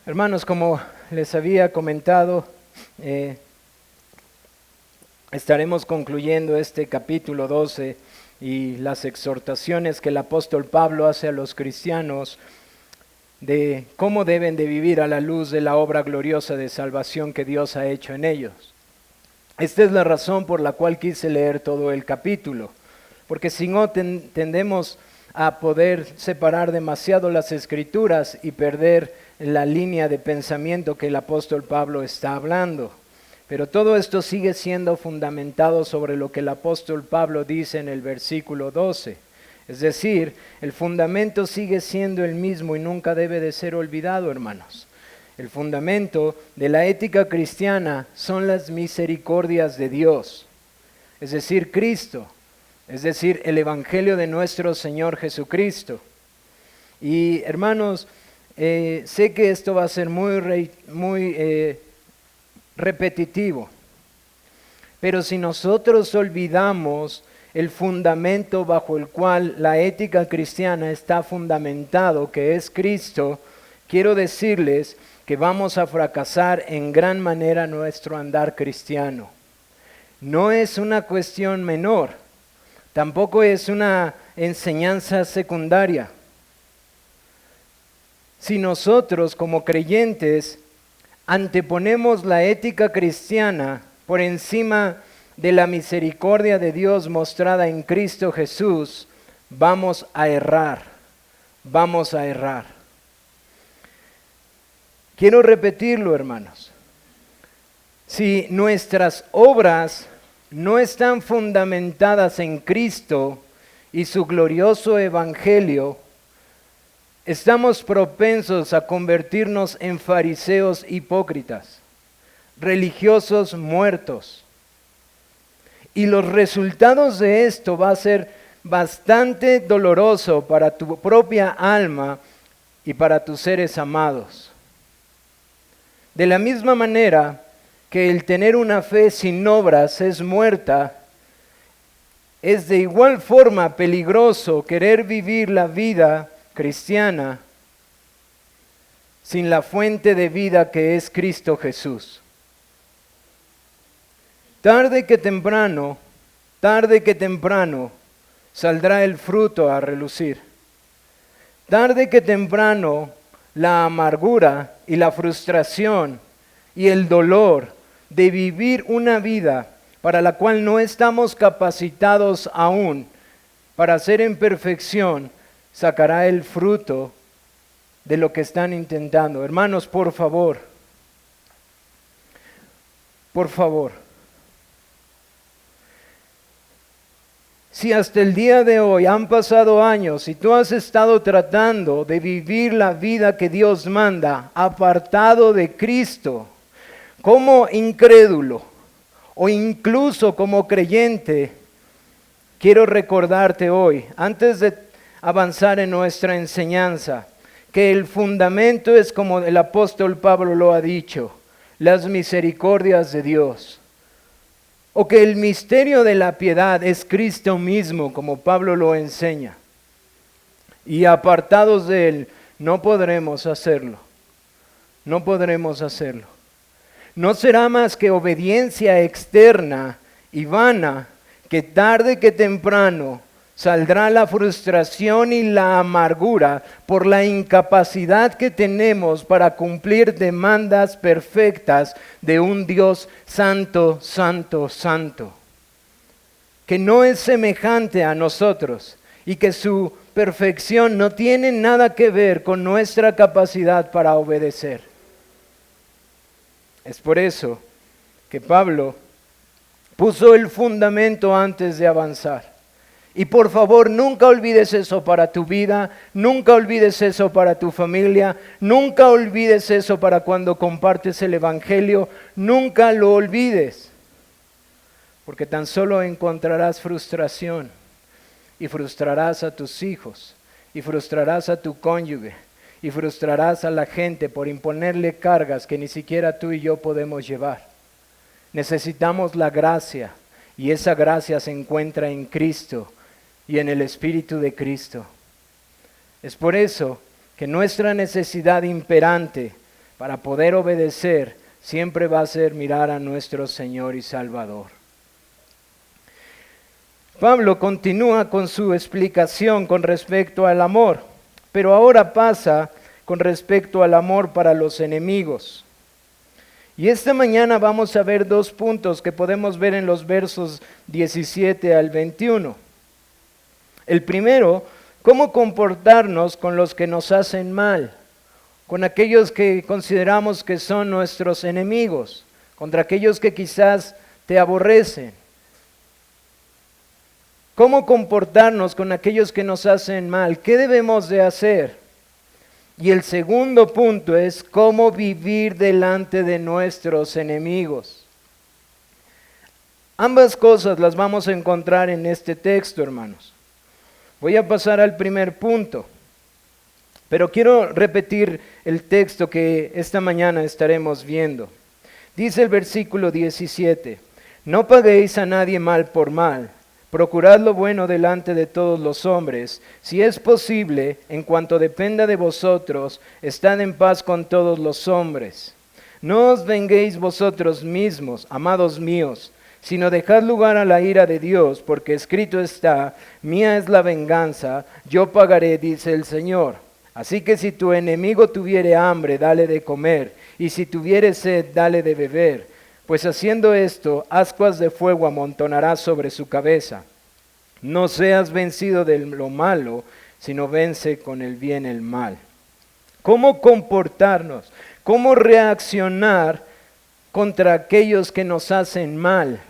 Hermanos, como les había comentado, estaremos concluyendo este capítulo 12 y las exhortaciones que el apóstol Pablo hace a los cristianos de cómo deben de vivir a la luz de la obra gloriosa de salvación que Dios ha hecho en ellos. Esta es la razón por la cual quise leer todo el capítulo, porque si no tendemos a poder separar demasiado las escrituras y perder la línea de pensamiento que el apóstol Pablo está hablando. Pero todo esto sigue siendo fundamentado sobre lo que el apóstol Pablo dice en el versículo 12. Es decir, el fundamento sigue siendo el mismo y nunca debe de ser olvidado, hermanos. El fundamento de la ética cristiana son las misericordias de Dios, es decir, Cristo, es decir, el Evangelio de nuestro Señor Jesucristo. Y hermanos, sé que esto va a ser muy repetitivo, pero si nosotros olvidamos el fundamento bajo el cual la ética cristiana está fundamentado, que es Cristo, quiero decirles que vamos a fracasar en gran manera nuestro andar cristiano. No es una cuestión menor, tampoco es una enseñanza secundaria. Si nosotros como creyentes anteponemos la ética cristiana por encima de la misericordia de Dios mostrada en Cristo Jesús, vamos a errar. Quiero repetirlo, hermanos. Si nuestras obras no están fundamentadas en Cristo y su glorioso evangelio, estamos propensos a convertirnos en fariseos hipócritas, religiosos muertos. Y los resultados de esto va a ser bastante doloroso para tu propia alma y para tus seres amados. De la misma manera que el tener una fe sin obras es muerta, es de igual forma peligroso querer vivir la vida cristiana sin la fuente de vida que es Cristo Jesús. Tarde que temprano, saldrá el fruto a relucir. Tarde que temprano, la amargura y la frustración y el dolor de vivir una vida para la cual no estamos capacitados aún para ser en perfección, sacará el fruto de lo que están intentando. Hermanos, por favor, si hasta el día de hoy han pasado años y tú has estado tratando de vivir la vida que Dios manda, apartado de Cristo, como incrédulo o incluso como creyente, quiero recordarte hoy, antes de avanzar en nuestra enseñanza, que el fundamento es como el apóstol Pablo lo ha dicho, las misericordias de Dios. O que el misterio de la piedad es Cristo mismo, como Pablo lo enseña. Y apartados de Él, no podremos hacerlo. No será más que obediencia externa y vana, que tarde que temprano saldrá la frustración y la amargura por la incapacidad que tenemos para cumplir demandas perfectas de un Dios santo, santo, santo, que no es semejante a nosotros y que su perfección no tiene nada que ver con nuestra capacidad para obedecer. Es por eso que Pablo puso el fundamento antes de avanzar. Y por favor, nunca olvides eso para tu vida, nunca olvides eso para tu familia, nunca olvides eso para cuando compartes el Evangelio, nunca lo olvides. Porque tan solo encontrarás frustración y frustrarás a tus hijos y frustrarás a tu cónyuge y frustrarás a la gente por imponerle cargas que ni siquiera tú y yo podemos llevar. Necesitamos la gracia y esa gracia se encuentra en Cristo y en el Espíritu de Cristo. Es por eso que nuestra necesidad imperante para poder obedecer, siempre va a ser mirar a nuestro Señor y Salvador. Pablo continúa con su explicación con respecto al amor, pero ahora pasa con respecto al amor para los enemigos. Y esta mañana vamos a ver 2 puntos que podemos ver en los versos 17 al 21. El primero, cómo comportarnos con los que nos hacen mal, con aquellos que consideramos que son nuestros enemigos, contra aquellos que quizás te aborrecen. ¿Cómo comportarnos con aquellos que nos hacen mal? ¿Qué debemos de hacer? Y el segundo punto es cómo vivir delante de nuestros enemigos. Ambas cosas las vamos a encontrar en este texto, hermanos. Voy a pasar al primer punto, pero quiero repetir el texto que esta mañana estaremos viendo. Dice el versículo 17, no paguéis a nadie mal por mal. Procurad lo bueno delante de todos los hombres. Si es posible, en cuanto dependa de vosotros, estad en paz con todos los hombres. No os venguéis vosotros mismos, amados míos, sino dejad lugar a la ira de Dios, porque escrito está, mía es la venganza, yo pagaré, dice el Señor. Así que si tu enemigo tuviere hambre, dale de comer, y si tuviere sed, dale de beber. Pues haciendo esto, ascuas de fuego amontonarás sobre su cabeza. No seas vencido de lo malo, sino vence con el bien el mal. ¿Cómo comportarnos? ¿Cómo reaccionar contra aquellos que nos hacen mal?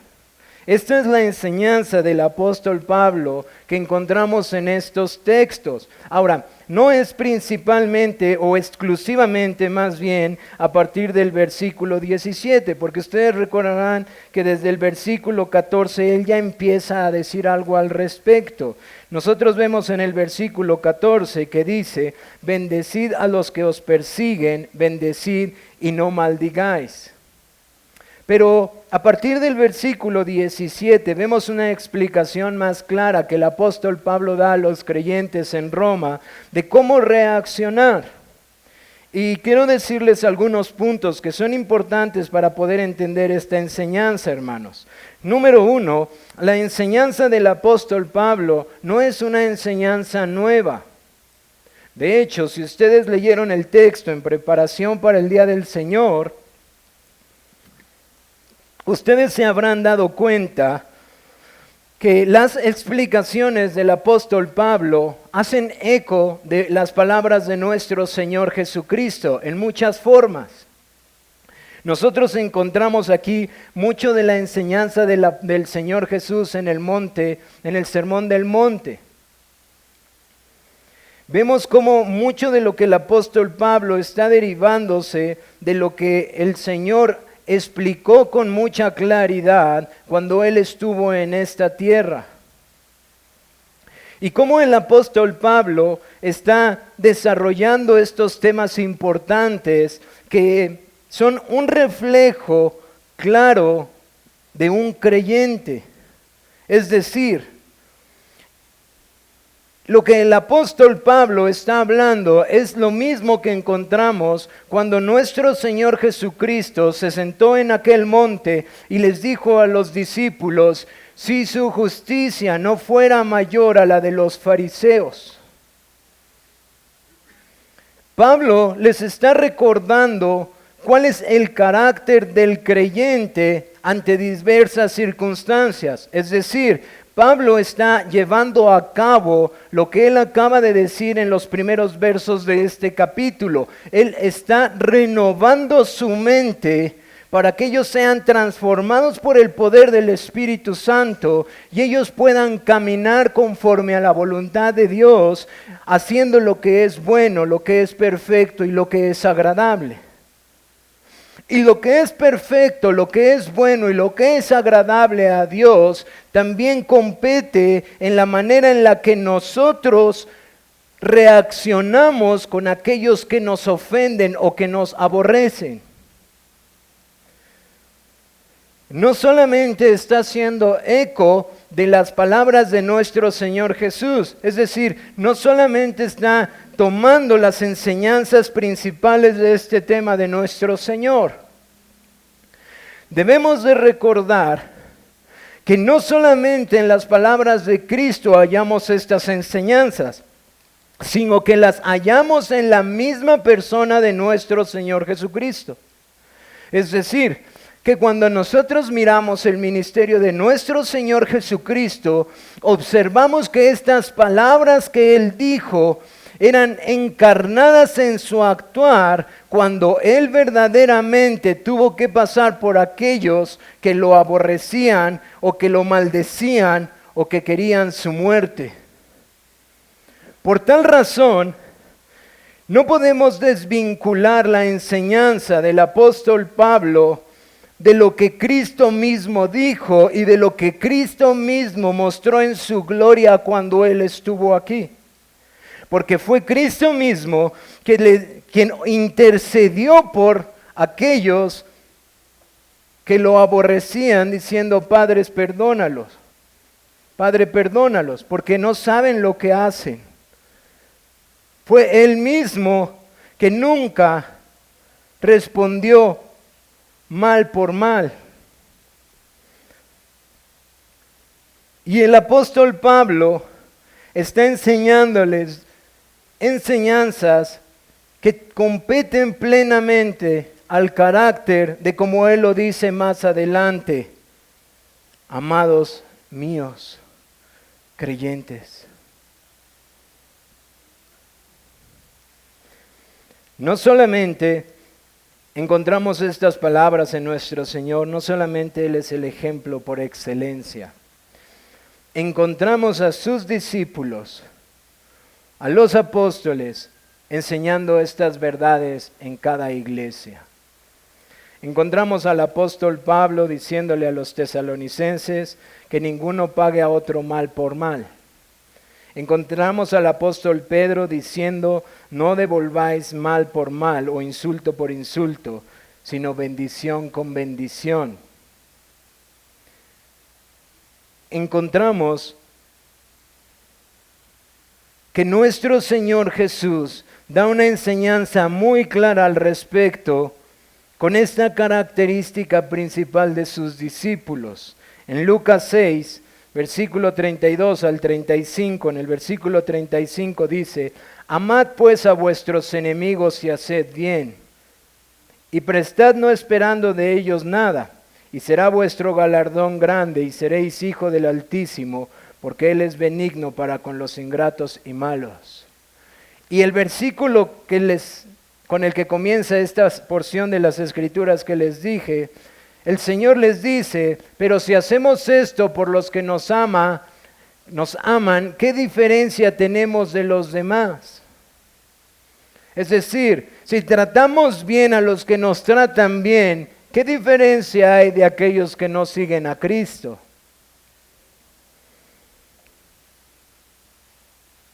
Esta es la enseñanza del apóstol Pablo que encontramos en estos textos. Ahora, no es principalmente o exclusivamente más bien a partir del versículo 17, porque ustedes recordarán que desde el versículo 14 él ya empieza a decir algo al respecto. Nosotros vemos en el versículo 14 que dice, bendecid a los que os persiguen, bendecid y no maldigáis. Pero a partir del versículo 17 vemos una explicación más clara que el apóstol Pablo da a los creyentes en Roma de cómo reaccionar. Y quiero decirles algunos puntos que son importantes para poder entender esta enseñanza, hermanos. Número 1, la enseñanza del apóstol Pablo no es una enseñanza nueva. De hecho, si ustedes leyeron el texto en preparación para el día del Señor, ustedes se habrán dado cuenta que las explicaciones del apóstol Pablo hacen eco de las palabras de nuestro Señor Jesucristo en muchas formas. Nosotros encontramos aquí mucho de la enseñanza del Señor Jesús en el monte, en el Sermón del Monte. Vemos cómo mucho de lo que el apóstol Pablo está derivándose de lo que el Señor explicó con mucha claridad cuando él estuvo en esta tierra. Y cómo el apóstol Pablo está desarrollando estos temas importantes que son un reflejo claro de un creyente. Es decir, lo que el apóstol Pablo está hablando es lo mismo que encontramos cuando nuestro Señor Jesucristo se sentó en aquel monte y les dijo a los discípulos, si su justicia no fuera mayor a la de los fariseos. Pablo les está recordando cuál es el carácter del creyente ante diversas circunstancias, es decir, Pablo está llevando a cabo lo que él acaba de decir en los primeros versos de este capítulo. Él está renovando su mente para que ellos sean transformados por el poder del Espíritu Santo y ellos puedan caminar conforme a la voluntad de Dios, haciendo lo que es bueno, lo que es perfecto y lo que es agradable. Y lo que es perfecto, lo que es bueno y lo que es agradable a Dios también compete en la manera en la que nosotros reaccionamos con aquellos que nos ofenden o que nos aborrecen. No solamente está haciendo eco de las palabras de nuestro Señor Jesús. Es decir, no solamente está tomando las enseñanzas principales de este tema de nuestro Señor. Debemos de recordar que no solamente en las palabras de Cristo hallamos estas enseñanzas, sino que las hallamos en la misma persona de nuestro Señor Jesucristo. Es decir, que cuando nosotros miramos el ministerio de nuestro Señor Jesucristo, observamos que estas palabras que Él dijo eran encarnadas en su actuar cuando Él verdaderamente tuvo que pasar por aquellos que lo aborrecían o que lo maldecían o que querían su muerte. Por tal razón, no podemos desvincular la enseñanza del apóstol Pablo de lo que Cristo mismo dijo y de lo que Cristo mismo mostró en su gloria cuando Él estuvo aquí. Porque fue Cristo mismo quien intercedió por aquellos que lo aborrecían, diciendo: Padre, perdónalos, porque no saben lo que hacen. Fue Él mismo que nunca respondió mal por mal. Y el apóstol Pablo está enseñándoles enseñanzas que competen plenamente al carácter de como Él lo dice más adelante: amados míos, creyentes. No solamente encontramos estas palabras en nuestro Señor, no solamente Él es el ejemplo por excelencia. Encontramos a sus discípulos, a los apóstoles, enseñando estas verdades en cada iglesia. Encontramos al apóstol Pablo diciéndole a los tesalonicenses que ninguno pague a otro mal por mal. Encontramos al apóstol Pedro diciendo: no devolváis mal por mal o insulto por insulto, sino bendición con bendición. Encontramos que nuestro Señor Jesús da una enseñanza muy clara al respecto con esta característica principal de sus discípulos. En Lucas 6, versículo 32 al 35, en el versículo 35 dice: amad pues a vuestros enemigos y haced bien, y prestad no esperando de ellos nada, y será vuestro galardón grande, y seréis hijo del Altísimo, porque Él es benigno para con los ingratos y malos. Y el versículo con el que comienza esta porción de las Escrituras que les dije, el Señor les dice: pero si hacemos esto por los que nos aman, ¿qué diferencia tenemos de los demás? Es decir, si tratamos bien a los que nos tratan bien, ¿qué diferencia hay de aquellos que no siguen a Cristo?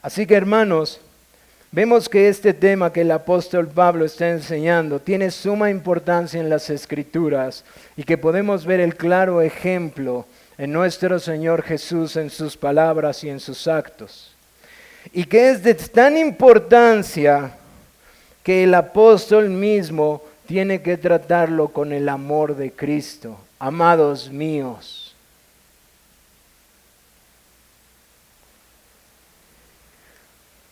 Así que, hermanos, vemos que este tema que el apóstol Pablo está enseñando tiene suma importancia en las Escrituras y que podemos ver el claro ejemplo en nuestro Señor Jesús en sus palabras y en sus actos. Y que es de tan importancia que el apóstol mismo tiene que tratarlo con el amor de Cristo. Amados míos.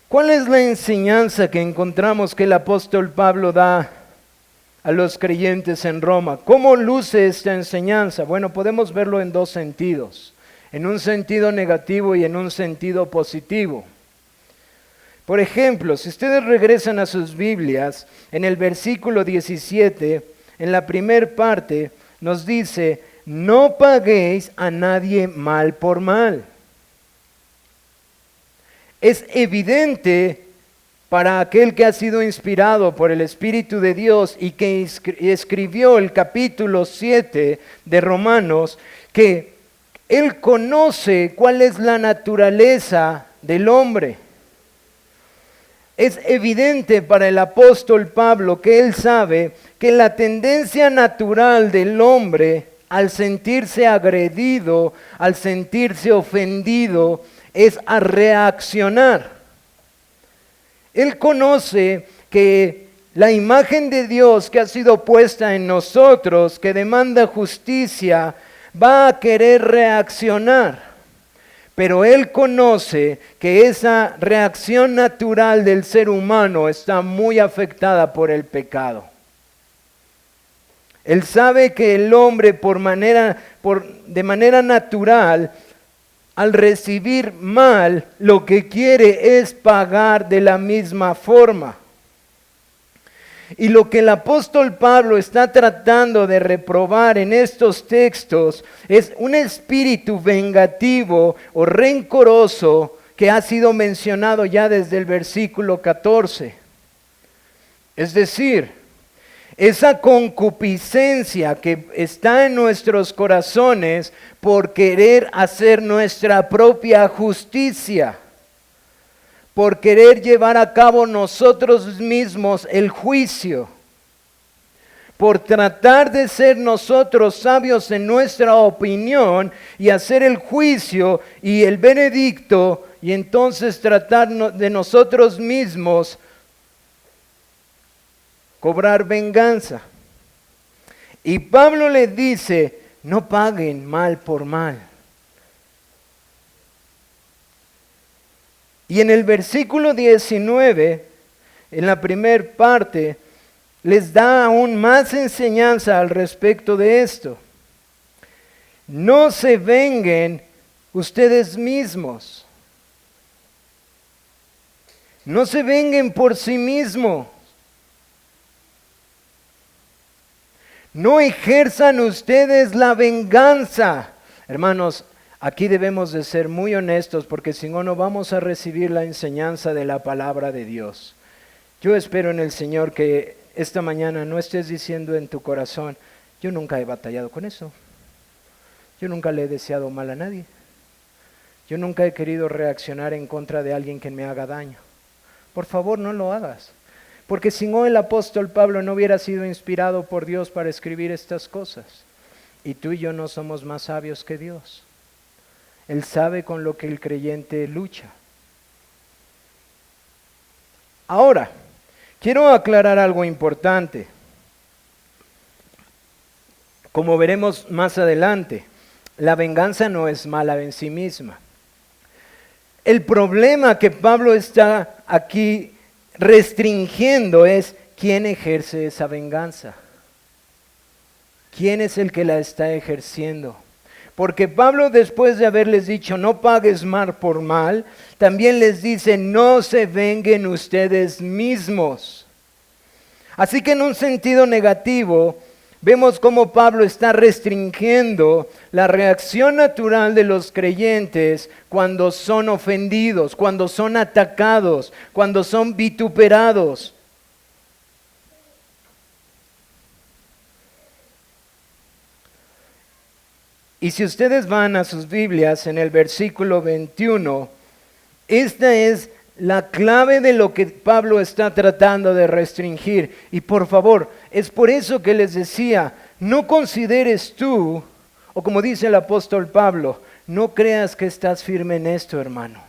¿Cuál es la enseñanza que encontramos que el apóstol Pablo da a los creyentes en Roma? ¿Cómo luce esta enseñanza? Bueno, podemos verlo en dos sentidos, en un sentido negativo y en un sentido positivo. Por ejemplo, si ustedes regresan a sus Biblias, en el versículo 17, en la primer parte, nos dice: no paguéis a nadie mal por mal. Es evidente para aquel que ha sido inspirado por el Espíritu de Dios y que escribió el capítulo 7 de Romanos, que él conoce cuál es la naturaleza del hombre. Es evidente para el apóstol Pablo que él sabe que la tendencia natural del hombre al sentirse agredido, al sentirse ofendido, es a reaccionar. Él conoce que la imagen de Dios que ha sido puesta en nosotros, que demanda justicia, va a querer reaccionar. Pero Él conoce que esa reacción natural del ser humano está muy afectada por el pecado. Él sabe que el hombre de manera natural, al recibir mal, lo que quiere es pagar de la misma forma. Y lo que el apóstol Pablo está tratando de reprobar en estos textos es un espíritu vengativo o rencoroso que ha sido mencionado ya desde el versículo 14. Es decir, esa concupiscencia que está en nuestros corazones por querer hacer nuestra propia justicia, por querer llevar a cabo nosotros mismos el juicio, por tratar de ser nosotros sabios en nuestra opinión y hacer el juicio y el veredicto, y entonces tratar de nosotros mismos cobrar venganza. Y Pablo le dice, no paguen mal por mal. Y en el versículo 19, en la primera parte, les da aún más enseñanza al respecto de esto. No se venguen ustedes mismos. No se venguen por sí mismos. No ejerzan ustedes la venganza. Hermanos, aquí debemos de ser muy honestos porque si no, no vamos a recibir la enseñanza de la palabra de Dios. Yo espero en el Señor que esta mañana no estés diciendo en tu corazón, yo nunca he batallado con eso. Yo nunca le he deseado mal a nadie. Yo nunca he querido reaccionar en contra de alguien que me haga daño. Por favor, no lo hagas. Porque si no, el apóstol Pablo no hubiera sido inspirado por Dios para escribir estas cosas. Y tú y yo no somos más sabios que Dios. Él sabe con lo que el creyente lucha. Ahora, quiero aclarar algo importante. Como veremos más adelante, la venganza no es mala en sí misma. El problema que Pablo está aquí restringiendo es quién ejerce esa venganza. ¿Quién es el que la está ejerciendo? Porque Pablo, después de haberles dicho no pagues mal por mal, también les dice no se venguen ustedes mismos. Así que en un sentido negativo, vemos cómo Pablo está restringiendo la reacción natural de los creyentes cuando son ofendidos, cuando son atacados, cuando son vituperados. Y si ustedes van a sus Biblias en el versículo 21, esta es la clave de lo que Pablo está tratando de restringir. Y por favor, es por eso que les decía, no consideres tú, o como dice el apóstol Pablo, no creas que estás firme en esto, hermano.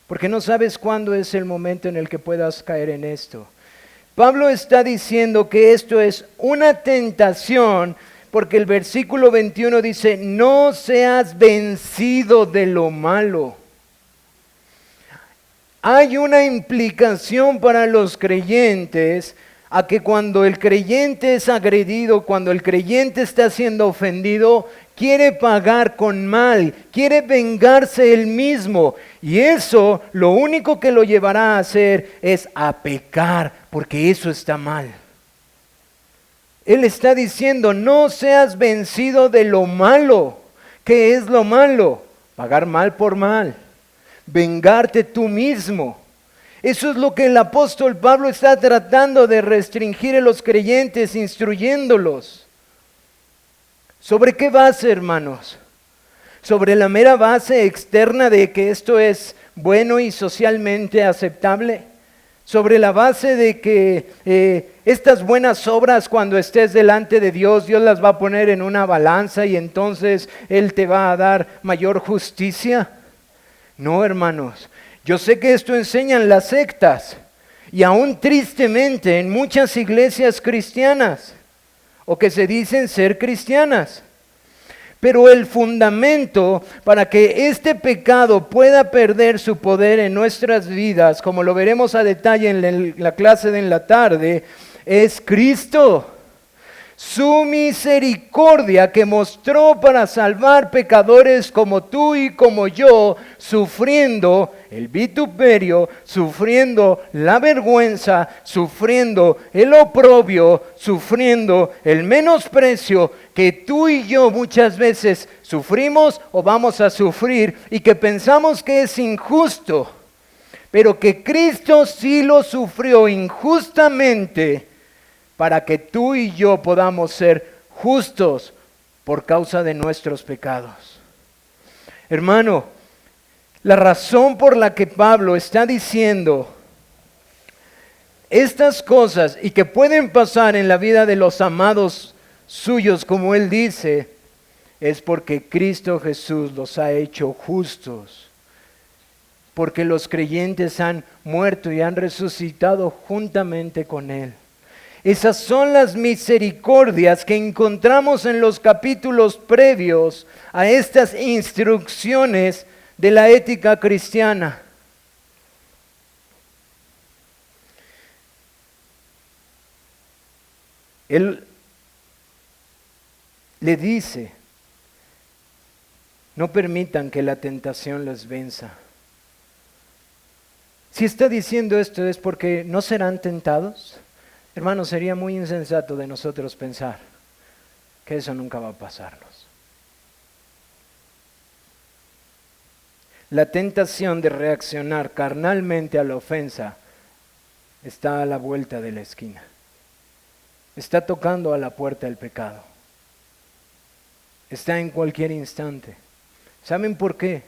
Porque no sabes cuándo es el momento en el que puedas caer en esto. Pablo está diciendo que esto es una tentación, porque el versículo 21 dice, no seas vencido de lo malo. Hay una implicación para los creyentes a que cuando el creyente es agredido, cuando el creyente está siendo ofendido, quiere pagar con mal, quiere vengarse él mismo. Y eso lo único que lo llevará a hacer es a pecar, porque eso está mal. Él está diciendo, no seas vencido de lo malo. ¿Qué es lo malo? Pagar mal por mal. Vengarte tú mismo. Eso es lo que el apóstol Pablo está tratando de restringir en los creyentes, instruyéndolos. ¿Sobre qué base, hermanos? ¿Sobre la mera base externa de que esto es bueno y socialmente aceptable? sobre la base de que estas buenas obras, cuando estés delante de Dios, Dios las va a poner en una balanza y entonces Él te va a dar mayor justicia. No, hermanos, yo sé que esto enseñan las sectas y aún tristemente en muchas iglesias cristianas o que se dicen ser cristianas. Pero el fundamento para que este pecado pueda perder su poder en nuestras vidas, como lo veremos a detalle en la clase de en la tarde, es Cristo. Su misericordia que mostró para salvar pecadores como tú y como yo, sufriendo el vituperio, sufriendo la vergüenza, sufriendo el oprobio, sufriendo el menosprecio que tú y yo muchas veces sufrimos o vamos a sufrir y que pensamos que es injusto, pero que Cristo sí lo sufrió injustamente para que tú y yo podamos ser justos por causa de nuestros pecados. Hermano, la razón por la que Pablo está diciendo estas cosas y que pueden pasar en la vida de los amados suyos, como él dice, es porque Cristo Jesús los ha hecho justos, porque los creyentes han muerto y han resucitado juntamente con Él. Esas son las misericordias que encontramos en los capítulos previos a estas instrucciones de la ética cristiana. Él le dice, no permitan que la tentación los venza. Si está diciendo esto es porque no serán tentados. Hermanos, sería muy insensato de nosotros pensar que eso nunca va a pasarnos. La tentación de reaccionar carnalmente a la ofensa está a la vuelta de la esquina. Está tocando a la puerta del pecado. Está en cualquier instante. ¿Saben por qué?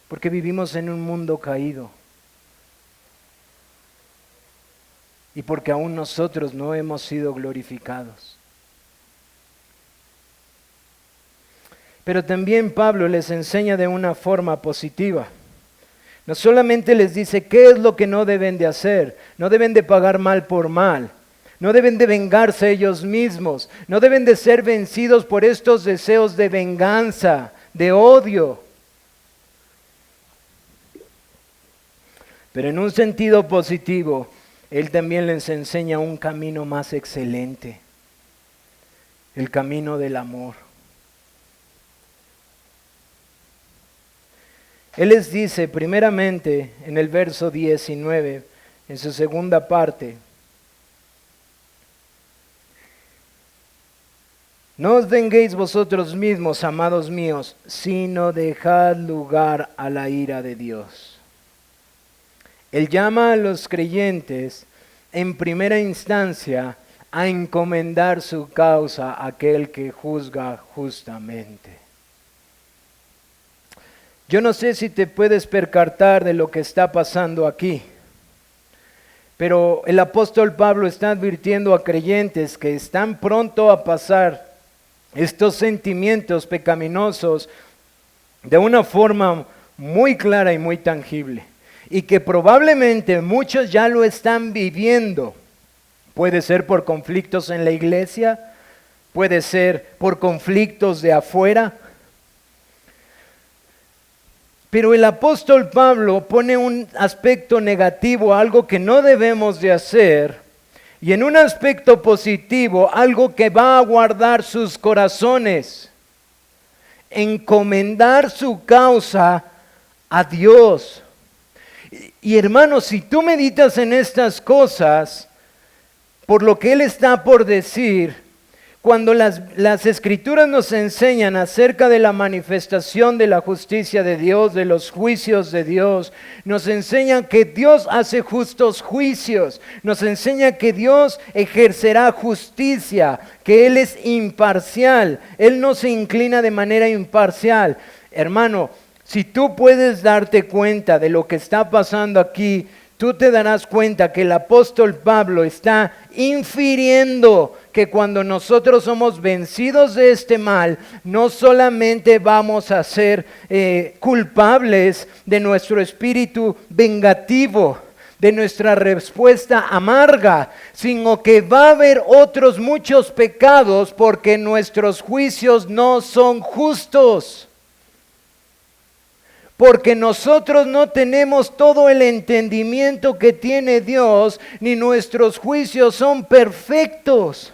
Porque vivimos en un mundo caído. Y porque aún nosotros no hemos sido glorificados. Pero también Pablo les enseña de una forma positiva. No solamente les dice qué es lo que no deben de hacer, no deben de pagar mal por mal, no deben de vengarse ellos mismos, no deben de ser vencidos por estos deseos de venganza, de odio. Pero en un sentido positivo, Él también les enseña un camino más excelente, el camino del amor. Él les dice primeramente en el verso 19, en su segunda parte, no os venguéis vosotros mismos, amados míos, sino dejad lugar a la ira de Dios. Él llama a los creyentes en primera instancia a encomendar su causa a aquel que juzga justamente. Yo no sé si te puedes percatar de lo que está pasando aquí, pero el apóstol Pablo está advirtiendo a creyentes que están pronto a pasar estos sentimientos pecaminosos de una forma muy clara y muy tangible. Y que probablemente muchos ya lo están viviendo. Puede ser por conflictos en la iglesia, puede ser por conflictos de afuera. Pero el apóstol Pablo pone un aspecto negativo, algo que no debemos de hacer, y en un aspecto positivo, algo que va a guardar sus corazones. Encomendar su causa a Dios. Y hermanos, si tú meditas en estas cosas, por lo que Él está por decir, cuando las Escrituras nos enseñan acerca de la manifestación de la justicia de Dios, de los juicios de Dios, nos enseñan que Dios hace justos juicios, nos enseña que Dios ejercerá justicia, que Él es imparcial, Él no se inclina de manera imparcial. Hermano, si tú puedes darte cuenta de lo que está pasando aquí, tú te darás cuenta que el apóstol Pablo está infiriendo que cuando nosotros somos vencidos de este mal, no solamente vamos a ser culpables de nuestro espíritu vengativo, de nuestra respuesta amarga, sino que va a haber otros muchos pecados porque nuestros juicios no son justos. Porque nosotros no tenemos todo el entendimiento que tiene Dios, ni nuestros juicios son perfectos.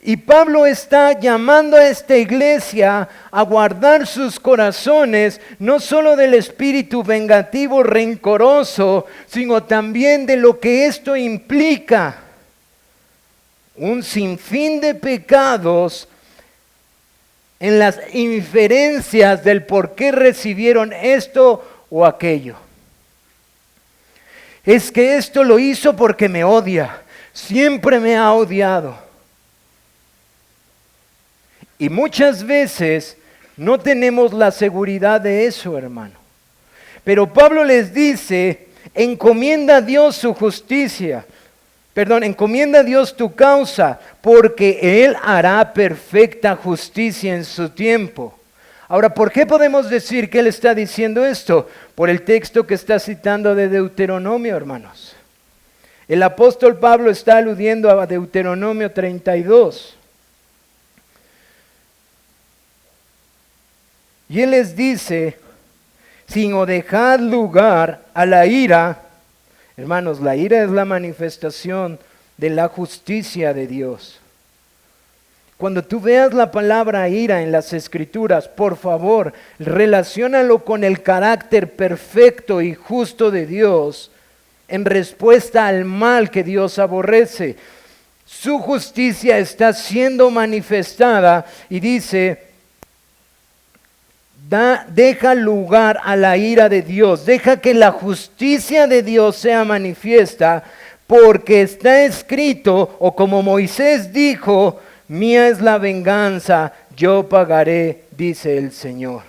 Y Pablo está llamando a esta iglesia a guardar sus corazones, no solo del espíritu vengativo, rencoroso, sino también de lo que esto implica. Un sinfín de pecados en las inferencias del por qué recibieron esto o aquello. Es que esto lo hizo porque me odia, siempre me ha odiado. Y muchas veces no tenemos la seguridad de eso, hermano. Pero Pablo les dice, encomienda a Dios su justicia. Encomienda a Dios tu causa, porque Él hará perfecta justicia en su tiempo. Ahora, ¿por qué podemos decir que Él está diciendo esto? Por el texto que está citando de Deuteronomio, hermanos. El apóstol Pablo está aludiendo a Deuteronomio 32. Y Él les dice, sino dejad lugar a la ira. Hermanos, la ira es la manifestación de la justicia de Dios. Cuando tú veas la palabra ira en las Escrituras, por favor, relaciónalo con el carácter perfecto y justo de Dios en respuesta al mal que Dios aborrece. Su justicia está siendo manifestada y dice, deja lugar a la ira de Dios, deja que la justicia de Dios sea manifiesta, porque está escrito, o como Moisés dijo, mía es la venganza, yo pagaré, dice el Señor.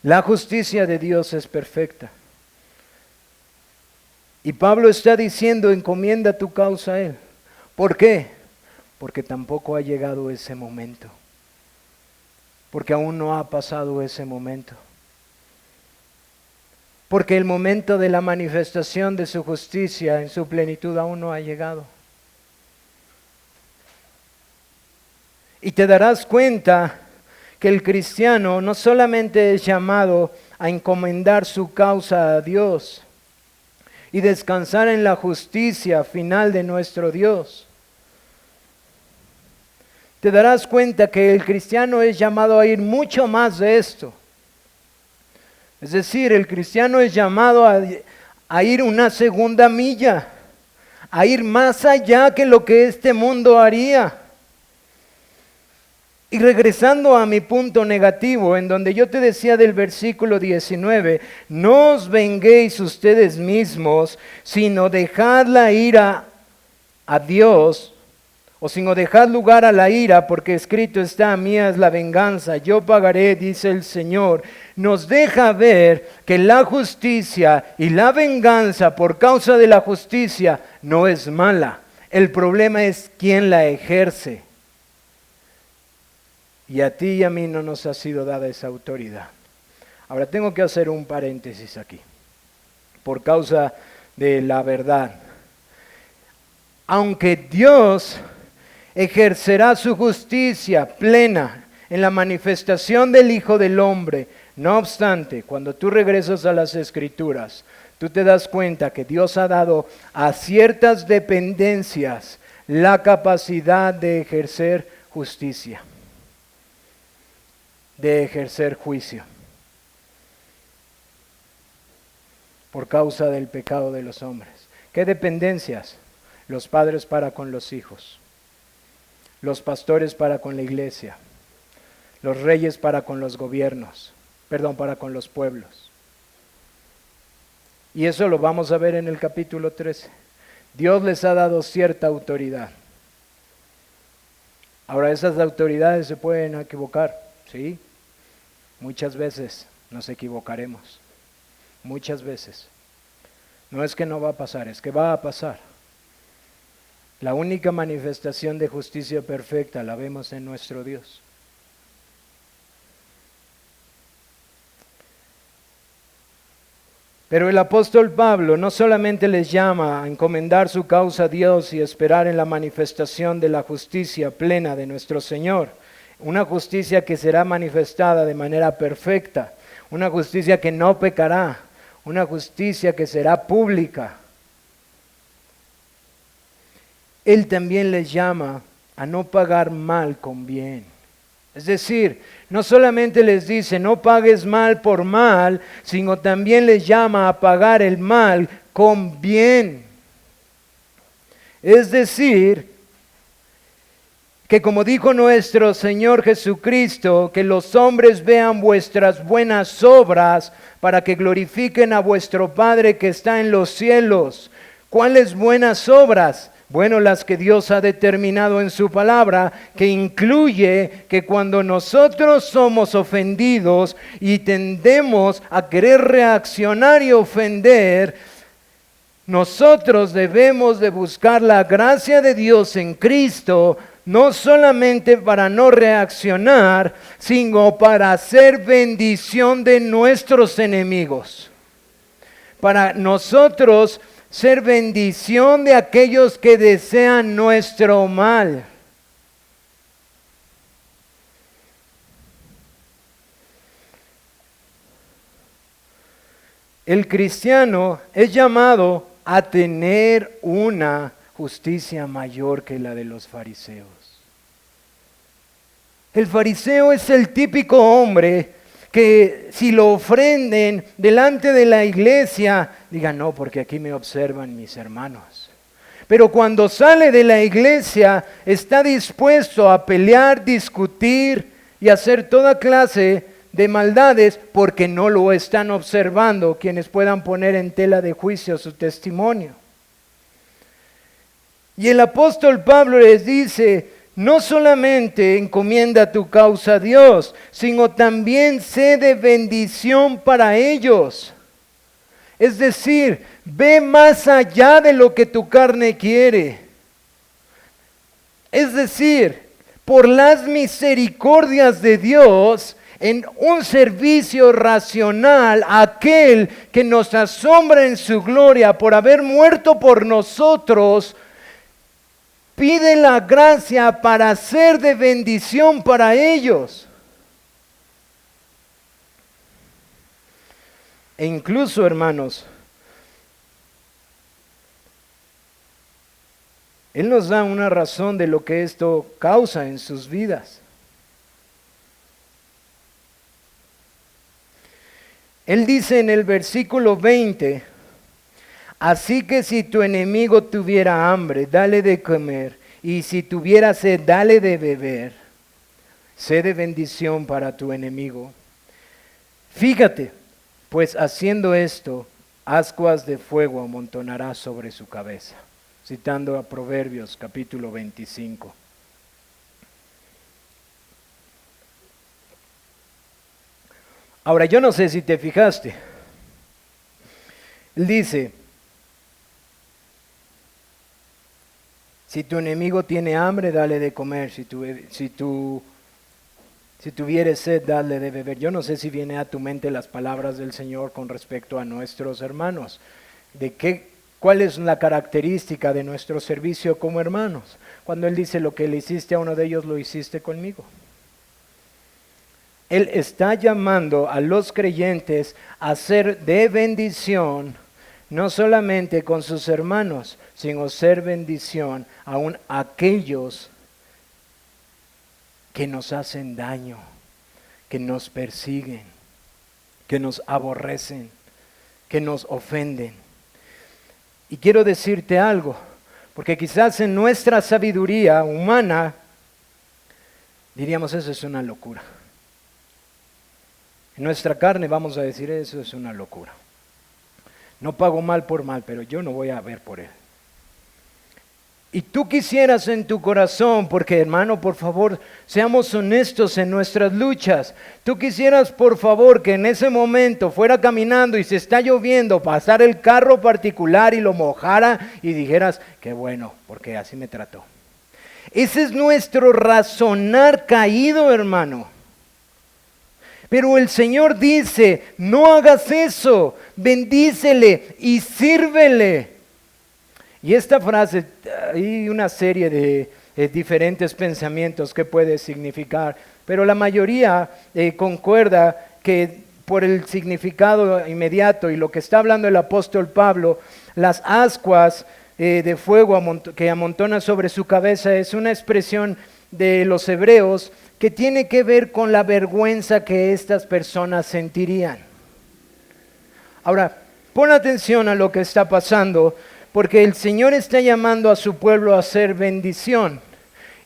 La justicia de Dios es perfecta. Y Pablo está diciendo, encomienda tu causa a Él. ¿Por qué? Porque tampoco ha llegado ese momento. Porque aún no ha pasado ese momento. Porque el momento de la manifestación de su justicia en su plenitud aún no ha llegado. Y te darás cuenta que el cristiano no solamente es llamado a encomendar su causa a Dios y descansar en la justicia final de nuestro Dios. Te darás cuenta que el cristiano es llamado a ir mucho más de esto. Es decir, el cristiano es llamado a ir una segunda milla, a ir más allá que lo que este mundo haría. Y regresando a mi punto negativo, en donde yo te decía del versículo 19, no os venguéis ustedes mismos, sino dejad la ira a Dios, o sino dejad lugar a la ira, porque escrito está, mía es la venganza, yo pagaré, dice el Señor. Nos deja ver que la justicia y la venganza por causa de la justicia no es mala. El problema es quién la ejerce. Y a ti y a mí no nos ha sido dada esa autoridad. Ahora tengo que hacer un paréntesis aquí, por causa de la verdad. Aunque Dios ejercerá su justicia plena en la manifestación del Hijo del Hombre, no obstante, cuando tú regresas a las Escrituras, tú te das cuenta que Dios ha dado a ciertas dependencias la capacidad de ejercer justicia, de ejercer juicio, por causa del pecado de los hombres. ¿Qué dependencias? Los padres para con los hijos, los pastores para con la iglesia, los reyes para con los gobiernos, para con los pueblos. Y eso lo vamos a ver en el capítulo 13. Dios les ha dado cierta autoridad. Ahora, esas autoridades se pueden equivocar, ¿sí? Muchas veces nos equivocaremos, muchas veces. No es que no va a pasar, es que va a pasar. La única manifestación de justicia perfecta la vemos en nuestro Dios. Pero el apóstol Pablo no solamente les llama a encomendar su causa a Dios y esperar en la manifestación de la justicia plena de nuestro Señor, una justicia que será manifestada de manera perfecta, una justicia que no pecará, una justicia que será pública. Él también les llama a no pagar mal con bien. Es decir, no solamente les dice no pagues mal por mal, sino también les llama a pagar el mal con bien. Es decir, que como dijo nuestro Señor Jesucristo, que los hombres vean vuestras buenas obras para que glorifiquen a vuestro Padre que está en los cielos. ¿Cuáles buenas obras? Bueno, las que Dios ha determinado en su palabra, que incluye que cuando nosotros somos ofendidos y tendemos a querer reaccionar y ofender, nosotros debemos de buscar la gracia de Dios en Cristo, no solamente para no reaccionar, sino para hacer bendición de nuestros enemigos. Para nosotros ser bendición de aquellos que desean nuestro mal. El cristiano es llamado a tener una justicia mayor que la de los fariseos. El fariseo es el típico hombre que si lo ofrenden delante de la iglesia, diga no, porque aquí me observan mis hermanos. Pero cuando sale de la iglesia, está dispuesto a pelear, discutir y hacer toda clase de maldades porque no lo están observando quienes puedan poner en tela de juicio su testimonio. Y el apóstol Pablo les dice, no solamente encomienda tu causa a Dios, sino también sé de bendición para ellos. Es decir, ve más allá de lo que tu carne quiere. Es decir, por las misericordias de Dios, en un servicio racional a aquel que nos asombra en su gloria por haber muerto por nosotros, pide la gracia para ser de bendición para ellos. E incluso, hermanos, Él nos da una razón de lo que esto causa en sus vidas. Él dice en el versículo 20, así que si tu enemigo tuviera hambre, dale de comer, y si tuviera sed, dale de beber. Sé de bendición para tu enemigo. Fíjate, pues haciendo esto, ascuas de fuego amontonarás sobre su cabeza. Citando a Proverbios capítulo 25. Ahora, yo no sé si te fijaste. Él dice, si tu enemigo tiene hambre, dale de comer. Si tuvieres sed, dale de beber. Yo no sé si viene a tu mente las palabras del Señor con respecto a nuestros hermanos. ¿Cuál es la característica de nuestro servicio como hermanos? Cuando Él dice, lo que le hiciste a uno de ellos, lo hiciste conmigo. Él está llamando a los creyentes a ser de bendición, no solamente con sus hermanos, sino ser bendición aún a aquellos que nos hacen daño, que nos persiguen, que nos aborrecen, que nos ofenden. Y quiero decirte algo, porque quizás en nuestra sabiduría humana diríamos eso es una locura. En nuestra carne vamos a decir eso es una locura. No pago mal por mal, pero yo no voy a ver por él. Y tú quisieras en tu corazón, porque hermano, por favor, seamos honestos en nuestras luchas. Tú quisieras, por favor, que en ese momento fuera caminando y se está lloviendo, pasar el carro particular y lo mojara y dijeras, qué bueno, porque así me trató. Ese es nuestro razonar caído, hermano. Pero el Señor dice, no hagas eso, bendícele y sírvele. Y esta frase, hay una serie de diferentes pensamientos que puede significar, pero la mayoría concuerda que por el significado inmediato y lo que está hablando el apóstol Pablo, las ascuas de fuego que amontona sobre su cabeza es una expresión de los hebreos que tiene que ver con la vergüenza que estas personas sentirían. Ahora, pon atención a lo que está pasando, porque el Señor está llamando a su pueblo a hacer bendición.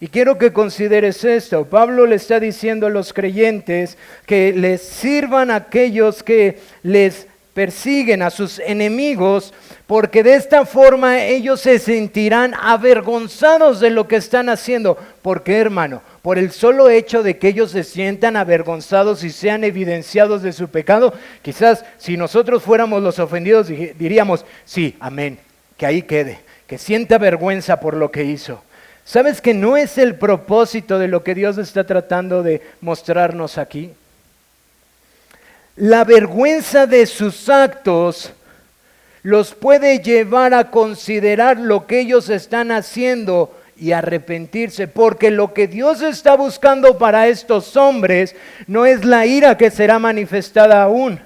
Y quiero que consideres esto. Pablo le está diciendo a los creyentes que les sirvan a aquellos que les persiguen, a sus enemigos, porque de esta forma ellos se sentirán avergonzados de lo que están haciendo. ¿Por qué, hermano? Por el solo hecho de que ellos se sientan avergonzados y sean evidenciados de su pecado. Quizás si nosotros fuéramos los ofendidos diríamos, sí, amén, que ahí quede, que sienta vergüenza por lo que hizo. ¿Sabes que no es el propósito de lo que Dios está tratando de mostrarnos aquí? La vergüenza de sus actos los puede llevar a considerar lo que ellos están haciendo y arrepentirse, porque lo que Dios está buscando para estos hombres no es la ira que será manifestada aún,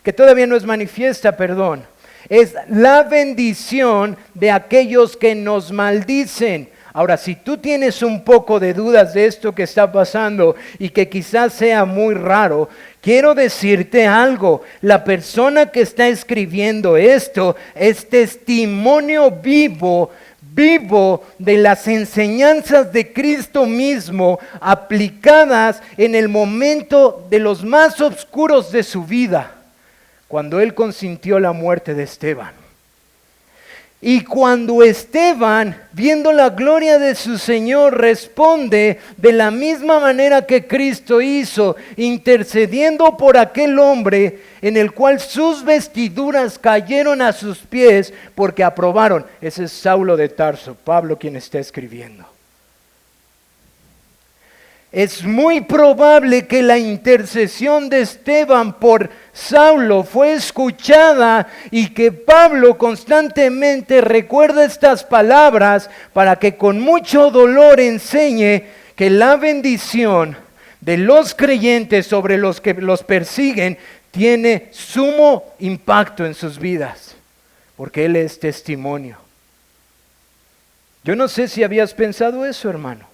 que todavía no es manifiesta, perdón. Es la bendición de aquellos que nos maldicen. Ahora, si tú tienes un poco de dudas de esto que está pasando y que quizás sea muy raro, quiero decirte algo. La persona que está escribiendo esto es testimonio vivo de las enseñanzas de Cristo mismo aplicadas en el momento de los más oscuros de su vida, cuando él consintió la muerte de Esteban. Y cuando Esteban, viendo la gloria de su Señor, responde de la misma manera que Cristo hizo, intercediendo por aquel hombre en el cual sus vestiduras cayeron a sus pies porque aprobaron. Ese es Saulo de Tarso, Pablo quien está escribiendo. Es muy probable que la intercesión de Esteban por Saulo fue escuchada y que Pablo constantemente recuerda estas palabras para que con mucho dolor enseñe que la bendición de los creyentes sobre los que los persiguen tiene sumo impacto en sus vidas, porque él es testimonio. Yo no sé si habías pensado eso, hermano.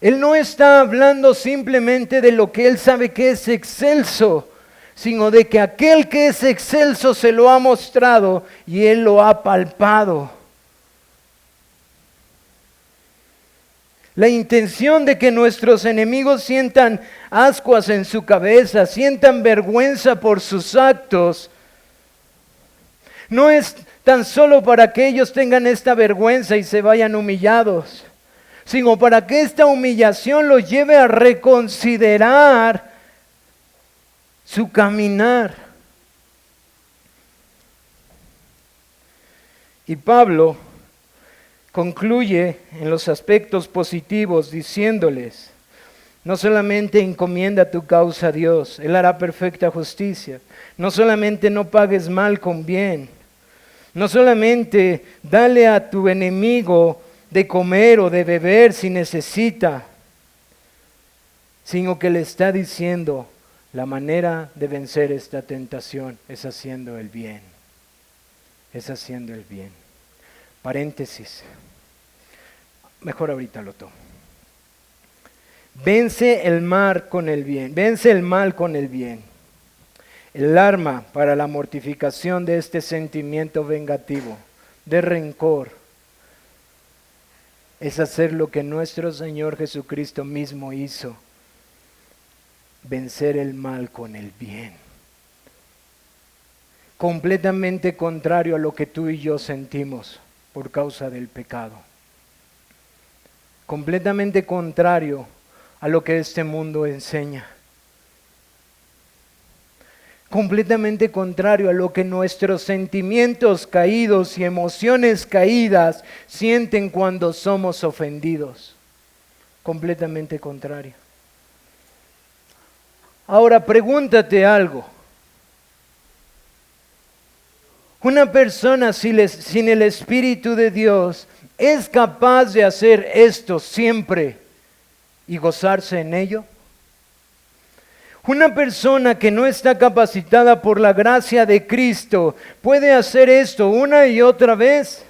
Él no está hablando simplemente de lo que él sabe que es excelso, sino de que aquel que es excelso se lo ha mostrado y él lo ha palpado. La intención de que nuestros enemigos sientan ascuas en su cabeza, sientan vergüenza por sus actos, no es tan solo para que ellos tengan esta vergüenza y se vayan humillados, sino para que esta humillación los lleve a reconsiderar su caminar. Y Pablo concluye en los aspectos positivos diciéndoles, no solamente encomienda tu causa a Dios, Él hará perfecta justicia. No solamente no pagues mal con bien. No solamente dale a tu enemigo de comer o de beber si necesita, sino que le está diciendo, la manera de vencer esta tentación es haciendo el bien. Es haciendo el bien. Paréntesis. Mejor ahorita lo tomo. Vence el mal con el bien. Vence el mal con el bien. El arma para la mortificación de este sentimiento vengativo, de rencor, es hacer lo que nuestro Señor Jesucristo mismo hizo. Vencer el mal con el bien. completamente contrario a lo que tú y yo sentimos por causa del pecado. Completamente contrario a lo que este mundo enseña. Completamente contrario a lo que nuestros sentimientos caídos y emociones caídas sienten cuando somos ofendidos. Completamente contrario. Ahora pregúntate algo. Una persona sin el Espíritu de Dios es capaz de hacer esto siempre y gozarse en ello. Una persona que no está capacitada por la gracia de Cristo puede hacer esto una y otra vez.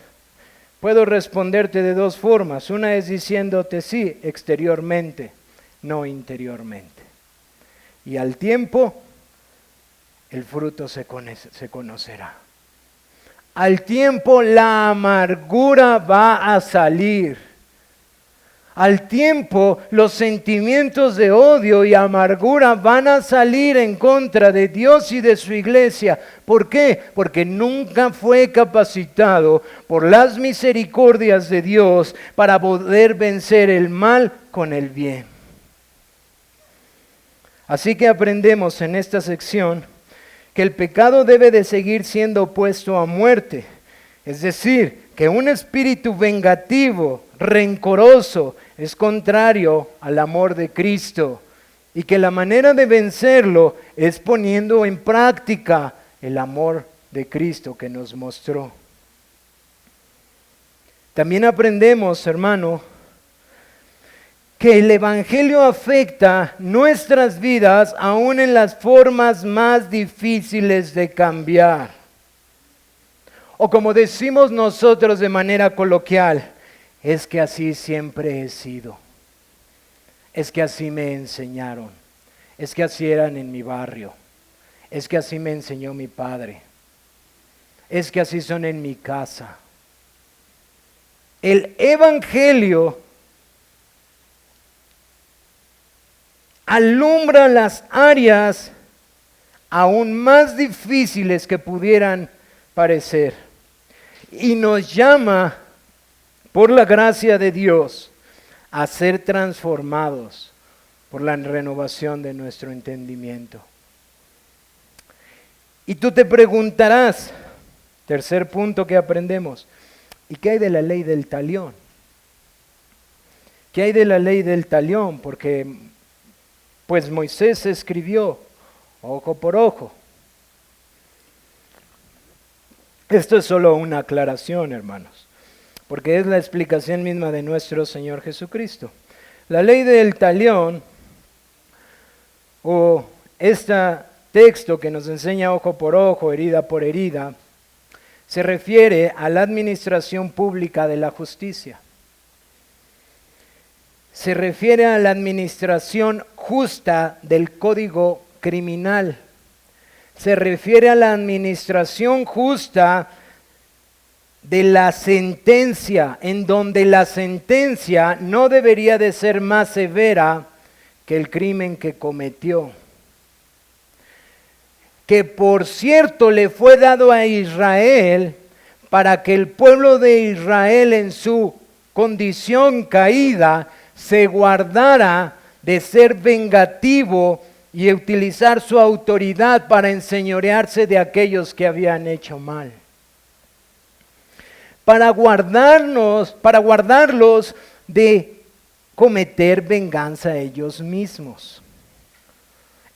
Puedo responderte de dos formas. Una es diciéndote sí, exteriormente, no interiormente. Y al tiempo, el fruto se conocerá. Al tiempo, la amargura va a salir. Al tiempo, los sentimientos de odio y amargura van a salir en contra de Dios y de su iglesia. ¿Por qué? Porque nunca fue capacitado por las misericordias de Dios para poder vencer el mal con el bien. Así que aprendemos en esta sección que el pecado debe de seguir siendo puesto a muerte. Es decir, que un espíritu vengativo, rencoroso, es contrario al amor de Cristo. Y que la manera de vencerlo es poniendo en práctica el amor de Cristo que nos mostró. También aprendemos, hermano, que el Evangelio afecta nuestras vidas aún en las formas más difíciles de cambiar. O como decimos nosotros de manera coloquial, es que así siempre he sido. Es que así me enseñaron. Es que así eran en mi barrio. Es que así me enseñó mi padre. Es que así son en mi casa. El Evangelio alumbra las áreas aún más difíciles que pudieran parecer y nos llama por la gracia de Dios a ser transformados por la renovación de nuestro entendimiento. Y tú te preguntarás, tercer punto que aprendemos, ¿y qué hay de la ley del talión? ¿Qué hay de la ley del talión? Porque pues Moisés escribió ojo por ojo. Esto es solo una aclaración, hermanos, porque es la explicación misma de nuestro Señor Jesucristo. La ley del talión, o este texto que nos enseña ojo por ojo, herida por herida, se refiere a la administración pública de la justicia. Se refiere a la administración justa del Código Criminal. Se refiere a la administración justa de la sentencia, en donde la sentencia no debería de ser más severa que el crimen que cometió. Que por cierto le fue dado a Israel para que el pueblo de Israel en su condición caída se guardara de ser vengativo y utilizar su autoridad para enseñorearse de aquellos que habían hecho mal. Para guardarlos de cometer venganza ellos mismos.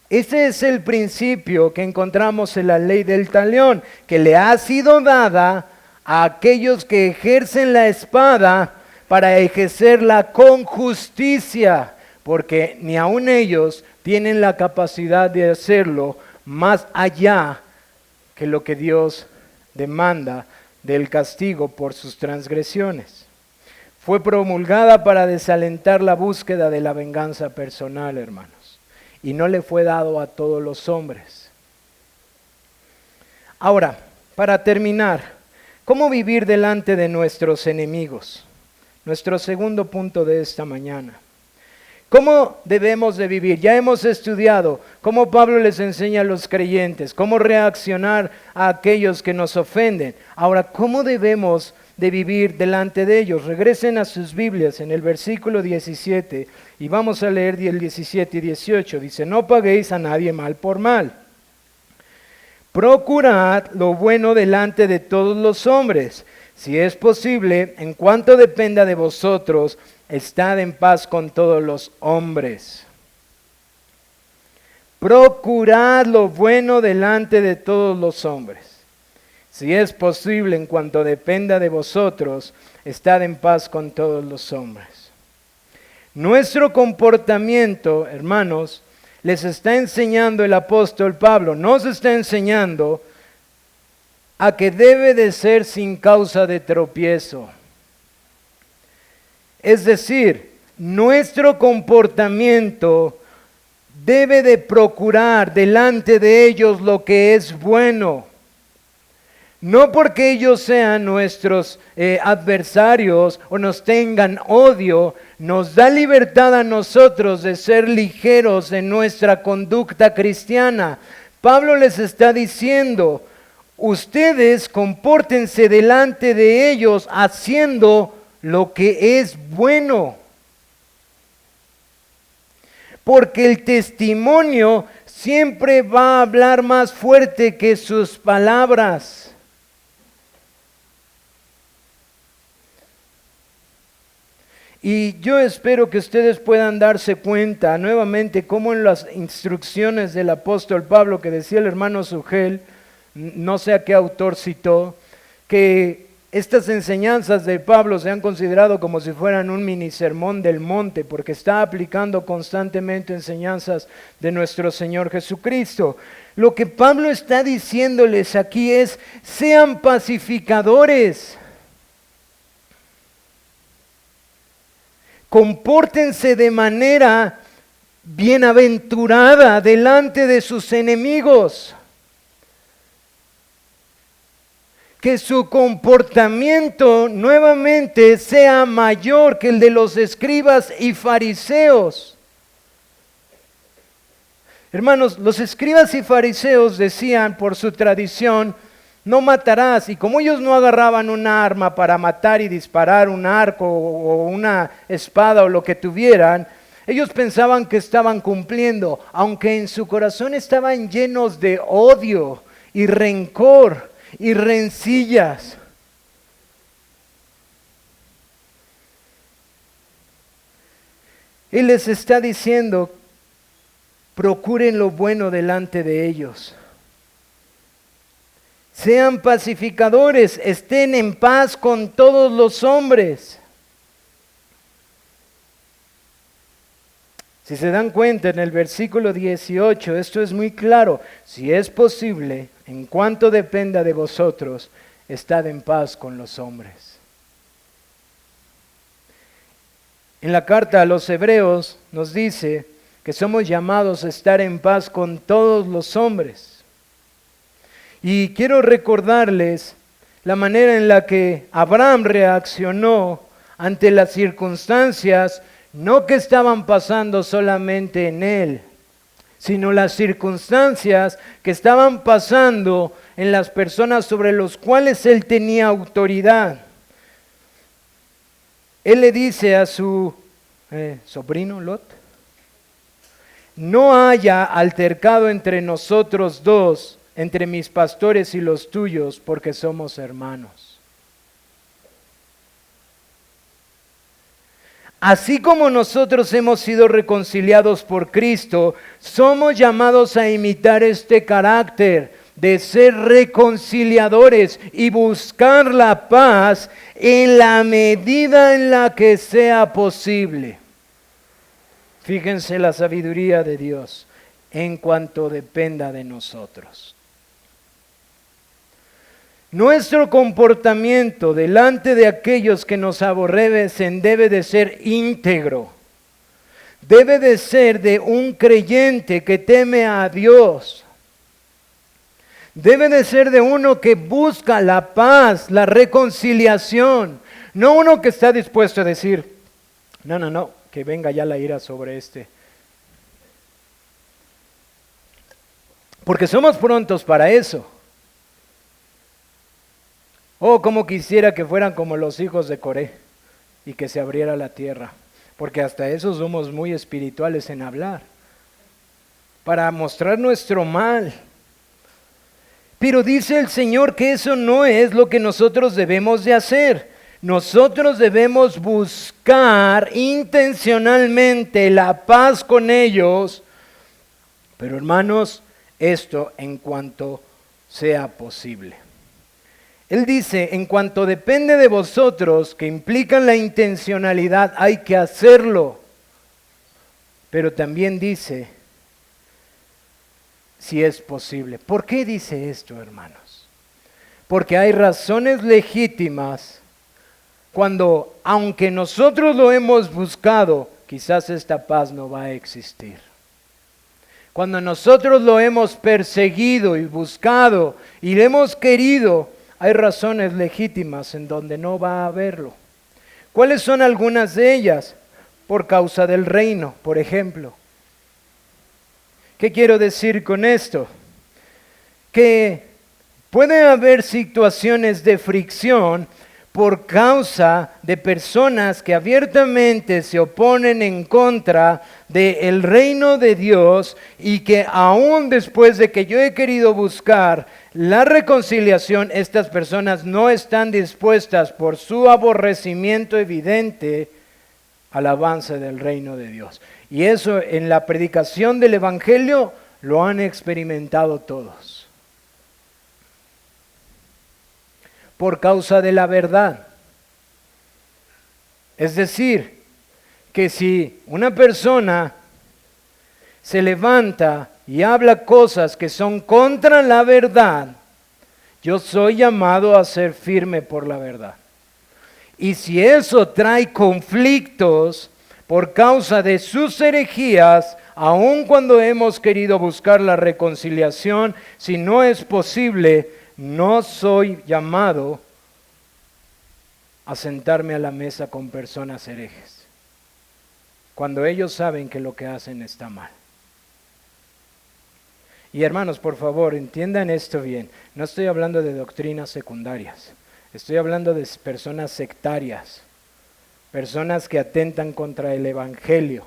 Ese es el principio que encontramos en la ley del talión, que le ha sido dada a aquellos que ejercen la espada para ejercerla con justicia, porque ni aun ellos tienen la capacidad de hacerlo más allá que lo que Dios demanda del castigo por sus transgresiones. Fue promulgada para desalentar la búsqueda de la venganza personal, hermanos, y no le fue dado a todos los hombres. Ahora, para terminar, ¿cómo vivir delante de nuestros enemigos? Nuestro segundo punto de esta mañana. ¿Cómo debemos de vivir? Ya hemos estudiado cómo Pablo les enseña a los creyentes, cómo reaccionar a aquellos que nos ofenden. Ahora, ¿cómo debemos de vivir delante de ellos? Regresen a sus Biblias en el versículo 17 y vamos a leer el 17 y 18. Dice, no paguéis a nadie mal por mal. Procurad lo bueno delante de todos los hombres. Si es posible, en cuanto dependa de vosotros, estad en paz con todos los hombres. Procurad lo bueno delante de todos los hombres. Si es posible, en cuanto dependa de vosotros, estad en paz con todos los hombres. Nuestro comportamiento, hermanos, les está enseñando el apóstol Pablo, nos está enseñando a que debe de ser sin causa de tropiezo. Es decir, nuestro comportamiento debe de procurar delante de ellos lo que es bueno. No porque ellos sean nuestros adversarios o nos tengan odio, nos da libertad a nosotros de ser ligeros en nuestra conducta cristiana. Pablo les está diciendo, ustedes compórtense delante de ellos haciendo lo que es bueno. Porque el testimonio siempre va a hablar más fuerte que sus palabras. Y yo espero que ustedes puedan darse cuenta nuevamente cómo en las instrucciones del apóstol Pablo que decía el hermano Sugel, no sé a qué autor citó, que estas enseñanzas de Pablo se han considerado como si fueran un mini sermón del monte, porque está aplicando constantemente enseñanzas de nuestro Señor Jesucristo. Lo que Pablo está diciéndoles aquí es, sean pacificadores. Compórtense de manera bienaventurada delante de sus enemigos. Que su comportamiento nuevamente sea mayor que el de los escribas y fariseos. Hermanos, los escribas y fariseos decían por su tradición, no matarás, y como ellos no agarraban un arma para matar y disparar un arco o una espada o lo que tuvieran, ellos pensaban que estaban cumpliendo, aunque en su corazón estaban llenos de odio y rencor y rencillas. Él les está diciendo, procuren lo bueno delante de ellos. Sean pacificadores, estén en paz con todos los hombres. Si se dan cuenta en el versículo 18, esto es muy claro. Si es posible, en cuanto dependa de vosotros, estad en paz con los hombres. En la carta a los Hebreos nos dice que somos llamados a estar en paz con todos los hombres. Y quiero recordarles la manera en la que Abraham reaccionó ante las circunstancias, no que estaban pasando solamente en él, sino las circunstancias que estaban pasando en las personas sobre los cuales él tenía autoridad. Él le dice a su sobrino Lot, no haya altercado entre nosotros dos, entre mis pastores y los tuyos, porque somos hermanos. Así como nosotros hemos sido reconciliados por Cristo, somos llamados a imitar este carácter de ser reconciliadores y buscar la paz en la medida en la que sea posible. Fíjense la sabiduría de Dios en cuanto dependa de nosotros. Nuestro comportamiento delante de aquellos que nos aborrecen debe de ser íntegro. Debe de ser de un creyente que teme a Dios. Debe de ser de uno que busca la paz, la reconciliación. No uno que está dispuesto a decir, no, que venga ya la ira sobre este. Porque somos prontos para eso. Oh, como quisiera que fueran como los hijos de Coré y que se abriera la tierra. Porque hasta eso somos muy espirituales en hablar. Para mostrar nuestro mal. Pero dice el Señor que eso no es lo que nosotros debemos de hacer. Nosotros debemos buscar intencionalmente la paz con ellos. Pero hermanos, esto en cuanto sea posible. Él dice, en cuanto depende de vosotros, que implican la intencionalidad, hay que hacerlo. Pero también dice, si es posible. ¿Por qué dice esto, hermanos? Porque hay razones legítimas cuando, aunque nosotros lo hemos buscado, quizás esta paz no va a existir. Cuando nosotros lo hemos perseguido y buscado y le hemos querido, hay razones legítimas en donde no va a haberlo. ¿Cuáles son algunas de ellas? Por causa del reino, por ejemplo. ¿Qué quiero decir con esto? Que puede haber situaciones de fricción por causa de personas que abiertamente se oponen en contra del reino de Dios y que aún después de que yo he querido buscar la reconciliación, estas personas no están dispuestas por su aborrecimiento evidente al avance del reino de Dios. Y eso en la predicación del Evangelio lo han experimentado todos. Por causa de la verdad. Es decir, que si una persona se levanta y habla cosas que son contra la verdad, yo soy llamado a ser firme por la verdad. Y si eso trae conflictos por causa de sus herejías, aun cuando hemos querido buscar la reconciliación, si no es posible, no soy llamado a sentarme a la mesa con personas herejes, cuando ellos saben que lo que hacen está mal. Y hermanos, por favor, entiendan esto bien. No estoy hablando de doctrinas secundarias. Estoy hablando de personas sectarias, personas que atentan contra el Evangelio.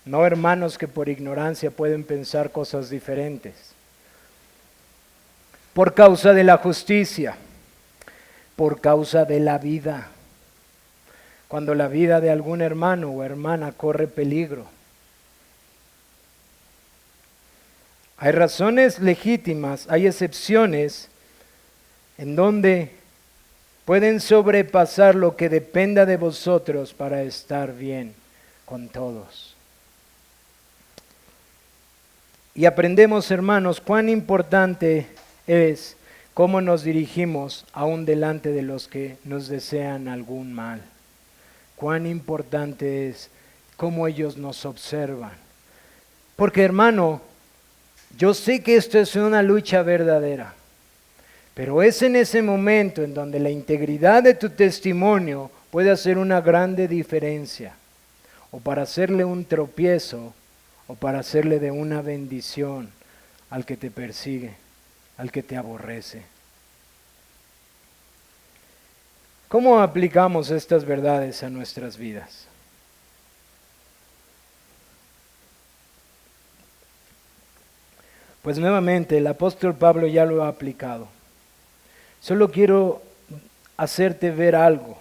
No hermanos que por ignorancia pueden pensar cosas diferentes. Por causa de la justicia, por causa de la vida. Cuando la vida de algún hermano o hermana corre peligro. Hay razones legítimas, hay excepciones en donde pueden sobrepasar lo que dependa de vosotros para estar bien con todos. Y aprendemos, hermanos, cuán importante es cómo nos dirigimos aún delante de los que nos desean algún mal. Cuán importante es cómo ellos nos observan. Porque, hermano, yo sé que esto es una lucha verdadera, pero es en ese momento en donde la integridad de tu testimonio puede hacer una grande diferencia, o para hacerle un tropiezo, o para hacerle de una bendición al que te persigue, al que te aborrece. ¿Cómo aplicamos estas verdades a nuestras vidas? Pues nuevamente el apóstol Pablo ya lo ha aplicado. Solo quiero hacerte ver algo.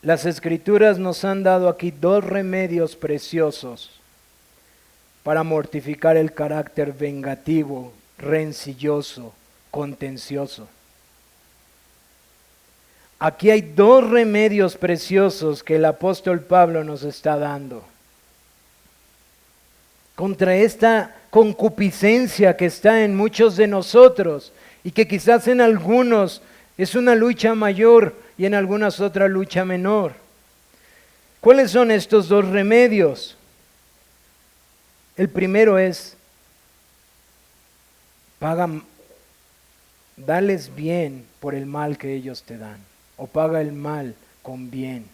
Las Escrituras nos han dado aquí dos remedios preciosos para mortificar el carácter vengativo, rencilloso, contencioso. Aquí hay dos remedios preciosos que el apóstol Pablo nos está dando contra esta concupiscencia que está en muchos de nosotros y que quizás en algunos es una lucha mayor y en algunas otra lucha menor. ¿Cuáles son estos dos remedios? El primero es, dales bien por el mal que ellos te dan, o paga el mal con bien.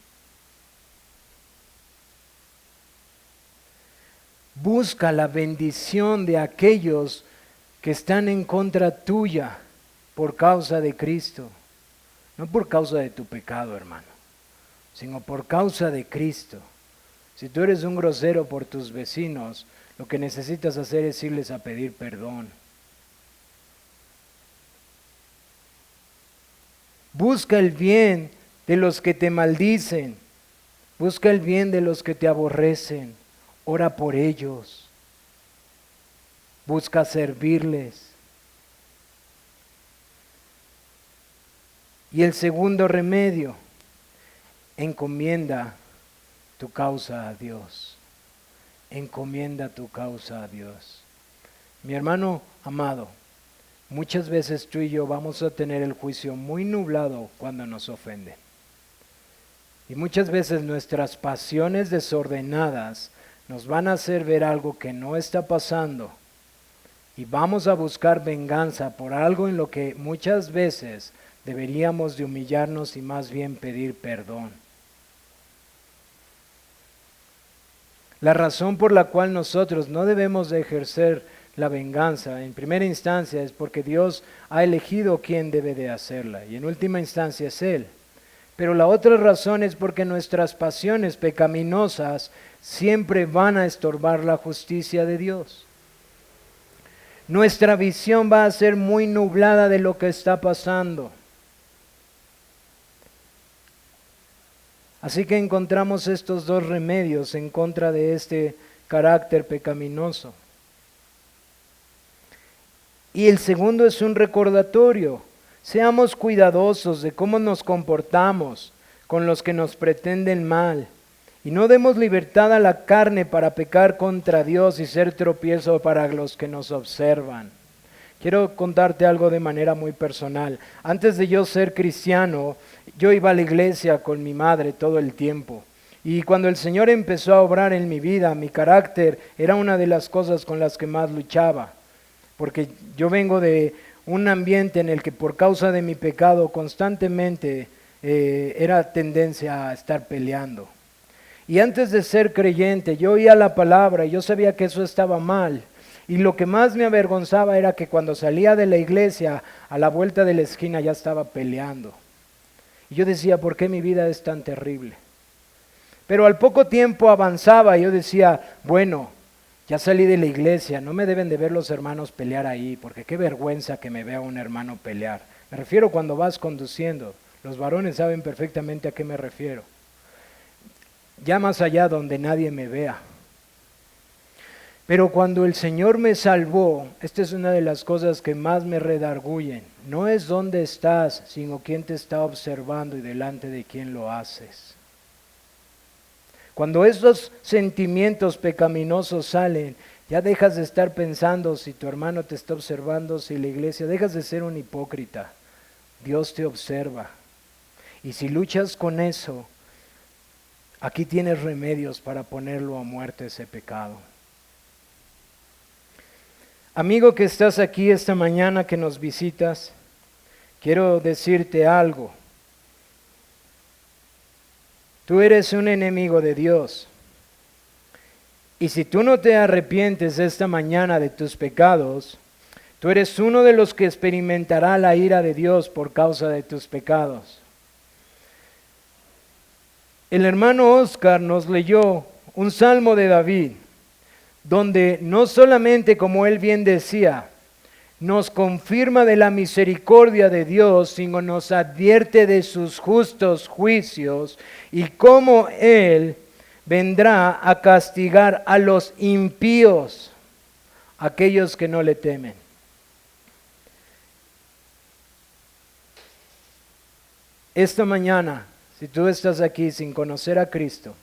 Busca la bendición de aquellos que están en contra tuya por causa de Cristo. No por causa de tu pecado, hermano, sino por causa de Cristo. Si tú eres un grosero por tus vecinos, lo que necesitas hacer es irles a pedir perdón. Busca el bien de los que te maldicen. Busca el bien de los que te aborrecen. Ora por ellos. Busca servirles. Y el segundo remedio, encomienda tu causa a Dios. Encomienda tu causa a Dios. Mi hermano amado, muchas veces tú y yo vamos a tener el juicio muy nublado cuando nos ofenden. Y muchas veces nuestras pasiones desordenadas nos van a hacer ver algo que no está pasando. Y vamos a buscar venganza por algo en lo que muchas veces deberíamos de humillarnos y más bien pedir perdón. La razón por la cual nosotros no debemos de ejercer la venganza en primera instancia es porque Dios ha elegido quién debe de hacerla y en última instancia es Él. Pero la otra razón es porque nuestras pasiones pecaminosas siempre van a estorbar la justicia de Dios. Nuestra visión va a ser muy nublada de lo que está pasando. Así que encontramos estos dos remedios en contra de este carácter pecaminoso. Y el segundo es un recordatorio. Seamos cuidadosos de cómo nos comportamos con los que nos pretenden mal. Y no demos libertad a la carne para pecar contra Dios y ser tropiezo para los que nos observan. Quiero contarte algo de manera muy personal. Antes de yo ser cristiano, yo iba a la iglesia con mi madre todo el tiempo. Y cuando el Señor empezó a obrar en mi vida, mi carácter era una de las cosas con las que más luchaba. Porque yo vengo de un ambiente en el que por causa de mi pecado constantemente era tendencia a estar peleando. Y antes de ser creyente, yo oía la palabra y yo sabía que eso estaba mal. Y lo que más me avergonzaba era que cuando salía de la iglesia, a la vuelta de la esquina ya estaba peleando. Y yo decía, ¿por qué mi vida es tan terrible? Pero al poco tiempo avanzaba y yo decía, bueno, ya salí de la iglesia, no me deben de ver los hermanos pelear ahí, porque qué vergüenza que me vea un hermano pelear. Me refiero cuando vas conduciendo, los varones saben perfectamente a qué me refiero. Ya más allá donde nadie me vea. Pero cuando el Señor me salvó, esta es una de las cosas que más me redargüyen. No es dónde estás, sino quién te está observando y delante de quién lo haces. Cuando esos sentimientos pecaminosos salen, ya dejas de estar pensando si tu hermano te está observando, si la iglesia, dejas de ser un hipócrita. Dios te observa. Y si luchas con eso, aquí tienes remedios para ponerlo a muerte ese pecado. Amigo que estás aquí esta mañana que nos visitas, quiero decirte algo. Tú eres un enemigo de Dios. Y si tú no te arrepientes esta mañana de tus pecados, tú eres uno de los que experimentará la ira de Dios por causa de tus pecados. El hermano Oscar nos leyó un salmo de David, donde no solamente, como él bien decía, nos confirma de la misericordia de Dios, sino nos advierte de sus justos juicios y cómo Él vendrá a castigar a los impíos, aquellos que no le temen. Esta mañana, si tú estás aquí sin conocer a Cristo,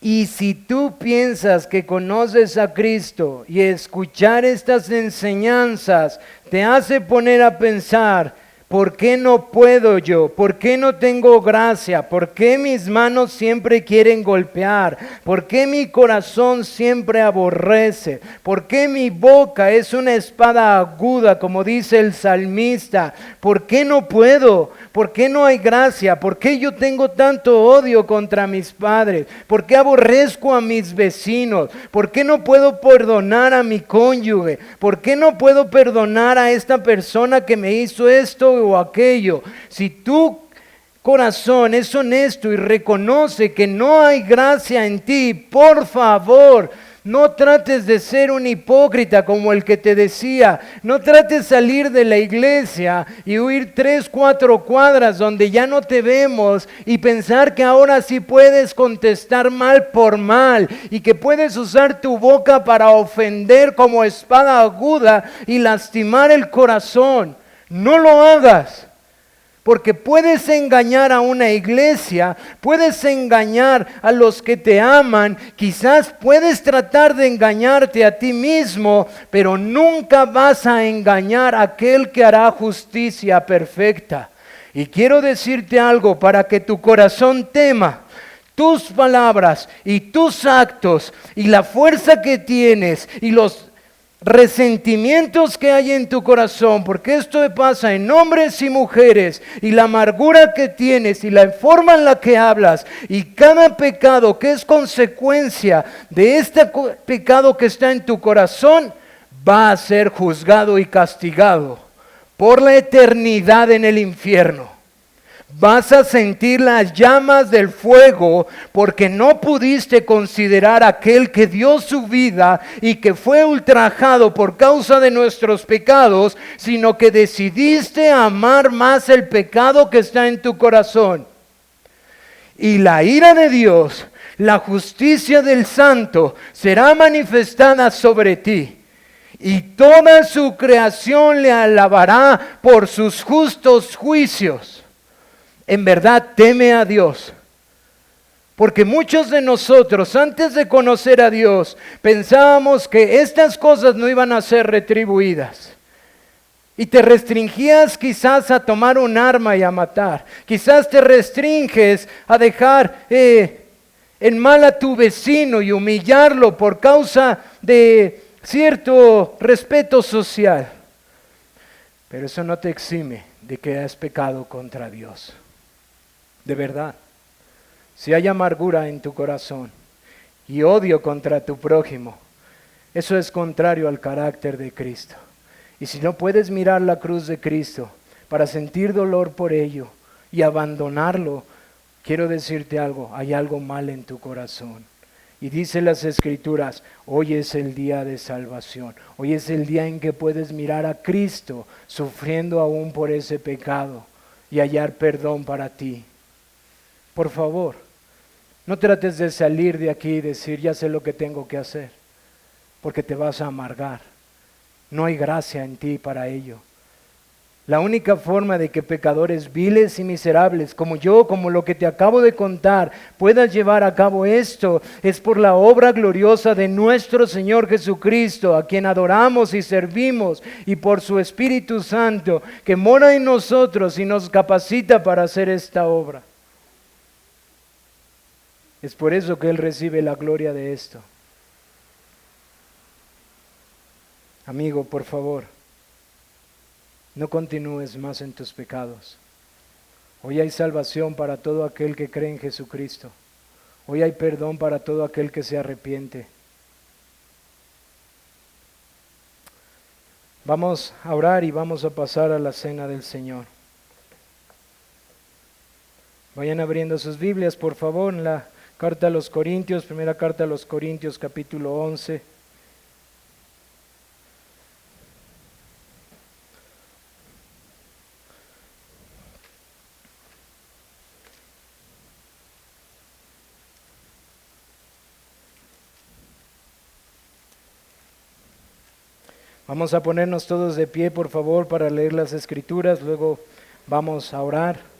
y si tú piensas que conoces a Cristo y escuchar estas enseñanzas te hace poner a pensar, ¿Por qué no puedo yo? ¿Por qué no tengo gracia? ¿Por qué mis manos siempre quieren golpear? ¿Por qué mi corazón siempre aborrece? ¿Por qué mi boca es una espada aguda, como dice el salmista? ¿Por qué no puedo? ¿Por qué no hay gracia? ¿Por qué yo tengo tanto odio contra mis padres? ¿Por qué aborrezco a mis vecinos? ¿Por qué no puedo perdonar a mi cónyuge? ¿Por qué no puedo perdonar a esta persona que me hizo esto o aquello? Si tu corazón es honesto y reconoce que no hay gracia en ti, por favor, no trates de ser un hipócrita como el que te decía. No trates de salir de la iglesia y huir 3, 4 cuadras donde ya no te vemos y pensar que ahora sí puedes contestar mal por mal y que puedes usar tu boca para ofender como espada aguda y lastimar el corazón. No lo hagas. Porque puedes engañar a una iglesia, puedes engañar a los que te aman, quizás puedes tratar de engañarte a ti mismo, pero nunca vas a engañar a aquel que hará justicia perfecta. Y quiero decirte algo para que tu corazón tema. Tus palabras y tus actos y la fuerza que tienes y los resentimientos que hay en tu corazón, porque esto pasa en hombres y mujeres, y la amargura que tienes y la forma en la que hablas y cada pecado que es consecuencia de este pecado que está en tu corazón va a ser juzgado y castigado por la eternidad en el infierno. Vas a sentir las llamas del fuego porque no pudiste considerar a aquel que dio su vida y que fue ultrajado por causa de nuestros pecados, sino que decidiste amar más el pecado que está en tu corazón. Y la ira de Dios, la justicia del Santo, será manifestada sobre ti. Y toda su creación le alabará por sus justos juicios. En verdad teme a Dios, porque muchos de nosotros antes de conocer a Dios pensábamos que estas cosas no iban a ser retribuidas. Y te restringías quizás a tomar un arma y a matar. Quizás te restringes a dejar en mal a tu vecino y humillarlo por causa de cierto respeto social. Pero eso no te exime de que has pecado contra Dios. De verdad, si hay amargura en tu corazón y odio contra tu prójimo, eso es contrario al carácter de Cristo. Y si no puedes mirar la cruz de Cristo para sentir dolor por ello y abandonarlo, quiero decirte algo, hay algo mal en tu corazón. Y dice las Escrituras, hoy es el día de salvación, hoy es el día en que puedes mirar a Cristo sufriendo aún por ese pecado y hallar perdón para ti. Por favor, no trates de salir de aquí y decir, ya sé lo que tengo que hacer, porque te vas a amargar. No hay gracia en ti para ello. La única forma de que pecadores viles y miserables, como yo, como lo que te acabo de contar, puedan llevar a cabo esto, es por la obra gloriosa de nuestro Señor Jesucristo, a quien adoramos y servimos, y por su Espíritu Santo, que mora en nosotros y nos capacita para hacer esta obra. Es por eso que Él recibe la gloria de esto. Amigo, por favor, no continúes más en tus pecados. Hoy hay salvación para todo aquel que cree en Jesucristo. Hoy hay perdón para todo aquel que se arrepiente. Vamos a orar y vamos a pasar a la cena del Señor. Vayan abriendo sus Biblias, por favor, en la carta a los Corintios, primera carta a los Corintios, capítulo 11. Vamos a ponernos todos de pie, por favor, para leer las Escrituras, luego vamos a orar.